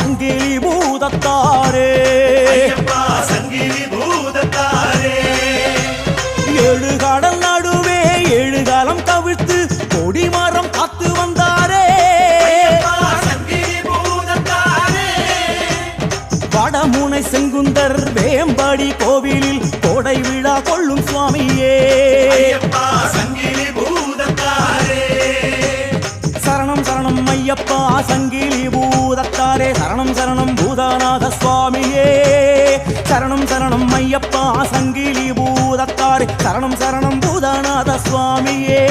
சங்கிலி பூதத்தாரே சங்கிலி பூதத்தாரே ஏழு கடல் நடுவே ஏழு காலம் தவிர்த்து கொடிமரம் காத்து வந்தாரே சங்கிலி பூதத்தாரே வடமுனை செங்குந்தர் வேம்படி கோவிலில் கோடை விழா கொள்ளும் சுவாமியே சங்கிலி பூதத்தாரே சரணம் சரணம் ஐயப்பா சங்கிலி பூதத்தாரே சரணம் சரணம் பூதநாத சுவாமியே சரணம் சரணம் ஐயப்பா சங்கிலி பூதத்தாரே சரணம் சரணம் பூதநாத சுவாமியே